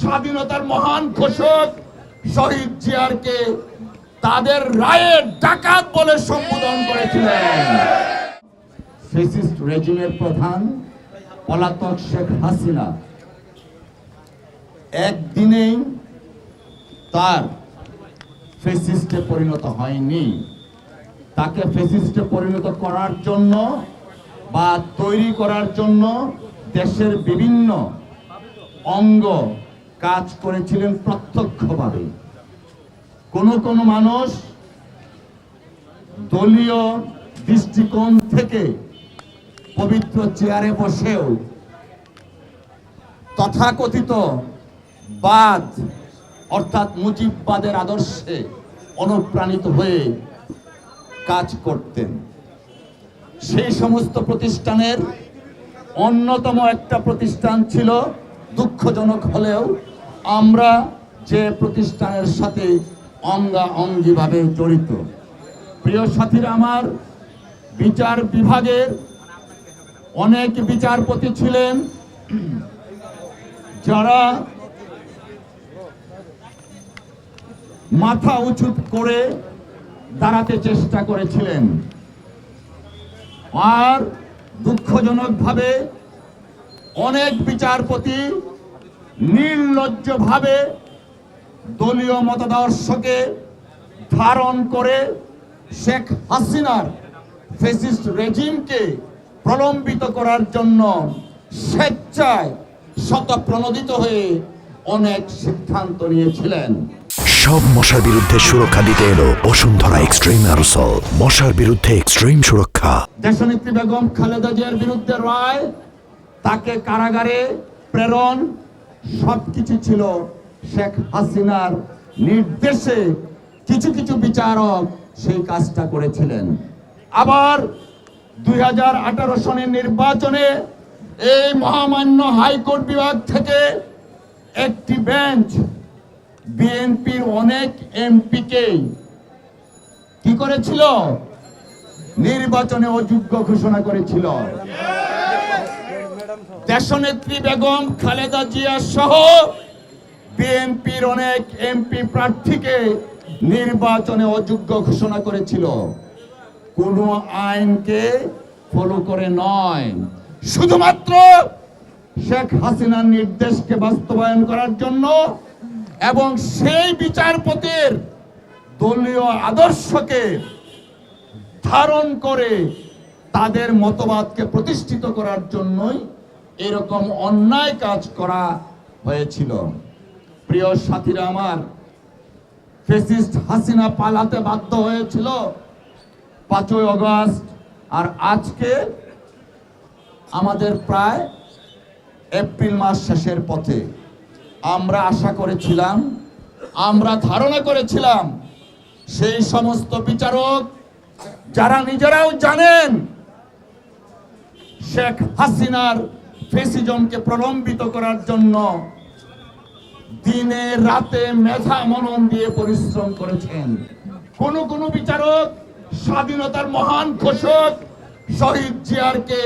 স্বাধীনতার মহান ঘোষক শহীদ জিয়ারকে তাদের রায়ে ডাকাত বলে সম্বোধন করেছিলেন। ফ্যাসিস্ট রেজিমের প্রধান পলাতক শেখ হাসিনা একদিনেই তার ফ্যাসিস্টে পরিণত হয়নি। তাকে ফ্যাসিস্টে পরিণত করার জন্য বা তৈরি করার জন্য দেশের বিভিন্ন অঙ্গ কাজ করেছিলেন প্রত্যক্ষভাবে। কোন মানুষ দলীয় দৃষ্টিকোণ থেকে পবিত্র চেয়ারে বসেও তথাকথিত বাদ অর্থাৎ মুজিববাদের আদর্শে অনুপ্রাণিত হয়ে কাজ করতেন। সেই সমস্ত প্রতিষ্ঠানের অন্যতম একটা প্রতিষ্ঠান ছিল, দুঃখজনক হলেও আমরা যে প্রতিষ্ঠানের সাথে অঙ্গাঅঙ্গিভাবে জড়িত। প্রিয় সাথীরা আমার, বিচার বিভাগের অনেক বিচারপতি ছিলেন যারা মাথা উঁচু করে দাঁড়াতে চেষ্টা করেছিলেন, আর দুঃখজনকভাবে অনেক বিচারপতি নির্লজ্জভাবে দলীয় মতাদর্শকে ধারণ করে শেখ হাসিনার ফ্যাসিস্ট রেজিমকে প্রলম্বিত করার জন্য স্বেচ্ছায় শতপ্রণোদিত হয়ে অনেক সিদ্ধান্ত নিয়েছিলেন। সব মশার বিরুদ্ধে সুরক্ষা দিতে এলো বসুন্ধরা এক্সট্রিম অ্যারোসল। মশার বিরুদ্ধে এক্সট্রিম সুরক্ষা। দেশনেত্রী বেগম খালেদা জিয়ার বিরুদ্ধে রায়, তাকে কারাগারে প্রেরণ, সবকিছু ছিল শেখ হাসিনার নির্দেশে। কিছু কিছু বিচারক সেই কাজটা করেছিলেন। আবার 2018 সনের নির্বাচনে এই মহামান্য হাইকোর্ট বিভাগ থেকে একটি বেঞ্চ বিএনপির অনেক এমপিকে কি করেছিল? নির্বাচনে অযোগ্য ঘোষণা করেছিল। দেশনেত্রী বেগম খালেদা জিয়া সহ বিএনপির অনেক এমপি প্রার্থীকে নির্বাচনে অযোগ্য ঘোষণা করেছিল। কোন আইনকে ফলো করে নয়, শুধুমাত্র শেখ হাসিনার নির্দেশকে বাস্তবায়ন করার জন্য এবং সেই বিচারপতির দলীয় আদর্শকে ধারণ করে তাদের মতবাদকে প্রতিষ্ঠিত করার জন্যই এরকম অন্যায় কাজ করা হয়েছিল। প্রিয় সাথীরা আমার, ফ্যাসিস্ট হাসিনা পালাতে বাধ্য হয়েছিল 5ই আগস্ট, আর আজকে আমাদের প্রায় এপ্রিল মাস শেষের পথে। আমরা আশা করেছিলাম, আমরা ধারণা করেছিলাম সেই সমস্ত বিচারক যারা নিজেরাও জানেন শেখ হাসিনার ফ্যাসিজমকে প্রলম্বিত করার জন্য দিনে রাতে মেধা মনন দিয়ে পরিশ্রম করেছেন। কোন বিচারক স্বাধীনতার মহান ঘোষক শহীদ জিয়ারকে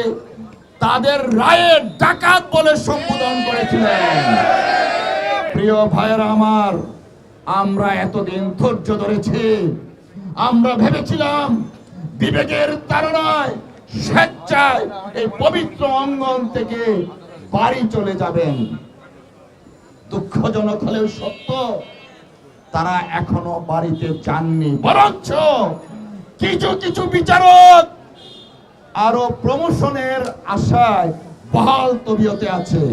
তাদের রায়ে ডাকাত বলে সম্বোধন করেছিলেন। প্রিয় ভাইয়েরা আমার, আমরা এতদিন ধৈর্য ধরেছি। আমরা ভেবেছিলাম বিবেকের তাড়নায় স্বেচ্ছায় এই পবিত্র অঙ্গন থেকে বাড়ি চলে যাবেন। দুঃখজনক হলেও সত্য, তারা এখনো বাড়িতে যাননি, বরঞ্চ কিছু কিছু বিচারক আরো প্রমোশনের আশায় বহাল তবিয়তে আছে।